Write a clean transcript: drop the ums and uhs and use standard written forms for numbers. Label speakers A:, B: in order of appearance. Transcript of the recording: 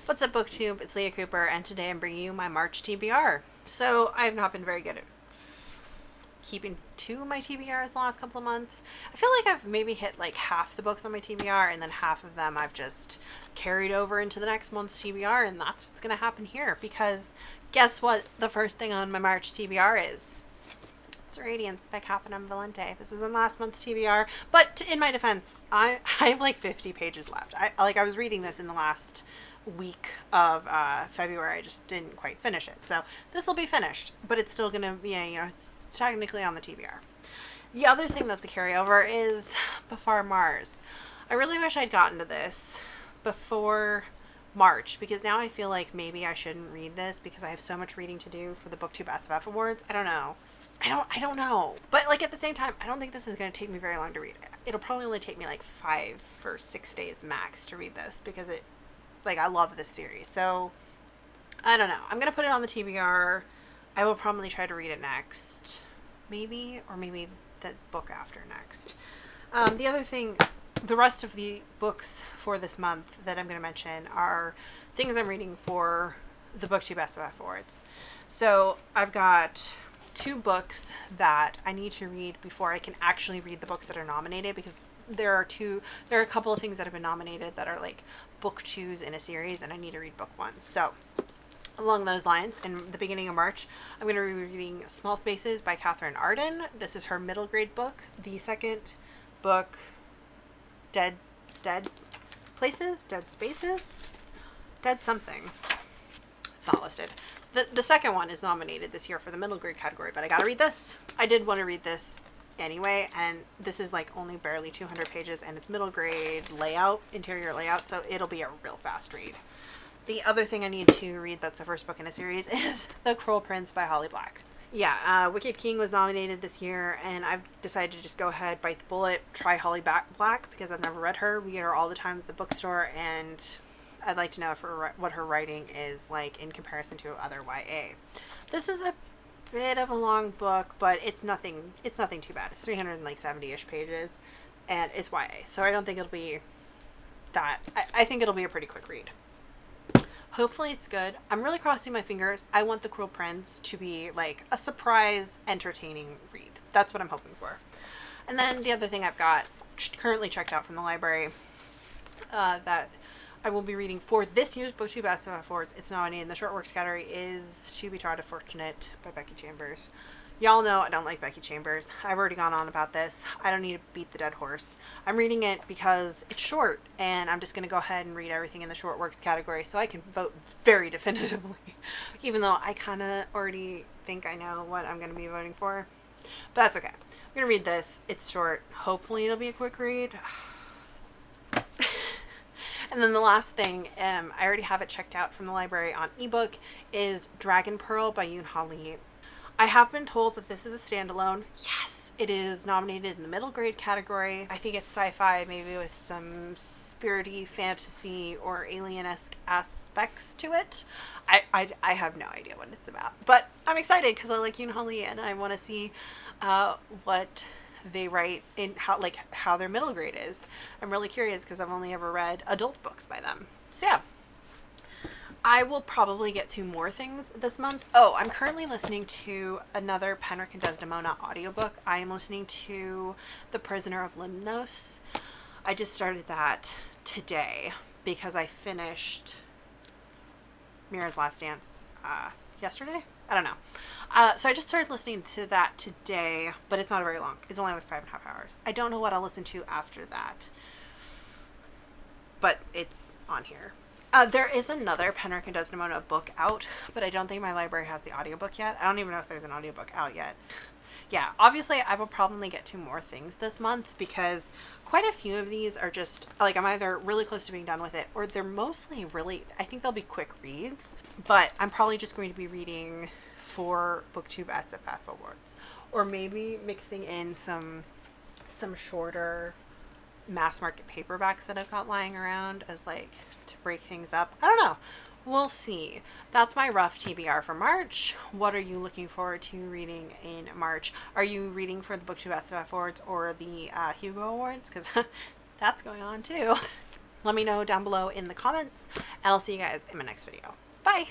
A: What's up, BookTube? It's Leah Cooper, and today I'm bringing you my March TBR. So, I have not been very good at keeping to my TBRs the last couple of months. I feel like I've maybe hit like half the books on my TBR, and then half of them I've just carried over into the next month's TBR, and that's what's going to happen here. Because guess what the first thing on my March TBR is? It's Radiance by Kateri Valente. This was in last month's TBR, but in my defense, I have like 50 pages left. I was reading this in the last week of February. I just didn't quite finish it, so this will be finished, but it's still gonna be it's technically on the TBR. The other thing that's a carryover is Before Mars. I really wish I'd gotten to this before March, because now I feel like maybe I shouldn't read this because I have so much reading to do for the BookTube SFF Awards. I don't know. I don't know. But like at the same time, I don't think this is going to take me very long to read it. It'll probably only take me like 5 or 6 days max to read this, because I love this series. So I don't know. I'm going to put it on the TBR. I will probably try to read it next. Maybe the book after next. The other thing, the rest of the books for this month that I'm going to mention are things I'm reading for the BookTube SFF Awards. So I've got 2 books that I need to read before I can actually read the books that are nominated, because there are a couple of things that have been nominated that are like book 2s in a series, and I need to read book 1. So along those lines, in the beginning of March, I'm going to be reading Small Spaces by Catherine Arden. This is her middle grade book. The second book, Dead Places, Dead Spaces, Dead something. It's not listed. The second one is nominated this year for the middle grade category, but I gotta read this. I did want to read this anyway, and this is like only barely 200 pages, and it's middle grade layout, interior layout, so it'll be a real fast read. The other thing I need to read that's the first book in a series is The Cruel Prince by Holly Black. Yeah, Wicked King was nominated this year, and I've decided to just go ahead, bite the bullet, try Holly Black, because I've never read her. We get her all the time at the bookstore, and I'd like to know what her writing is like in comparison to other YA. This is a bit of a long book, but it's nothing too bad. It's 370-ish pages, and it's YA, so I don't think it'll be that. I think it'll be a pretty quick read. Hopefully it's good. I'm really crossing my fingers. I want The Cruel Prince to be like a surprise, entertaining read. That's what I'm hoping for. And then the other thing I've got currently checked out from the library that I will be reading for this year's BookTube SFF Awards, it's nominated in the short works category, is To Be Trod Fortunate by Becky Chambers. Y'all know I don't like Becky Chambers. I've already gone on about this. I don't need to beat the dead horse. I'm reading it because it's short, and I'm just going to go ahead and read everything in the short works category so I can vote very definitively, even though I kind of already think I know what I'm going to be voting for. But that's okay. I'm going to read this. It's short. Hopefully it'll be a quick read. And then the last thing, I already have it checked out from the library on ebook, is Dragon Pearl by Yoon Ha Lee. I have been told that this is a standalone. Yes, it is nominated in the middle grade category. I think it's sci-fi, maybe with some spirity, fantasy, or alien-esque aspects to it. I have no idea what it's about, but I'm excited because I like Yoon Ha Lee, and I want to see what they write in how their middle grade is. I'm really curious because I've only ever read adult books by them. So yeah. I will probably get to more things this month. Oh, I'm currently listening to another Penrick and Desdemona audiobook. I am listening to The Prisoner of Limnos. I just started that today because I finished Mira's Last Dance yesterday? I don't know. So I just started listening to that today, but it's not very long. It's only like 5.5 hours. I don't know what I'll listen to after that, but it's on here. There is another Penrick and Desdemona book out, but I don't think my library has the audiobook yet. I don't even know if there's an audiobook out yet. Yeah, obviously I will probably get to more things this month because quite a few of these are just, like, I'm either really close to being done with it or they're mostly really, I think they'll be quick reads, but I'm probably just going to be reading for BookTube SFF Awards, or maybe mixing in some shorter mass market paperbacks that I've got lying around as like to break things up. I don't know. We'll see. That's my rough TBR for March. What are you looking forward to reading in March? Are you reading for the BookTube SFF Awards or the Hugo Awards? Because that's going on too. Let me know down below in the comments, and I'll see you guys in my next video. Bye!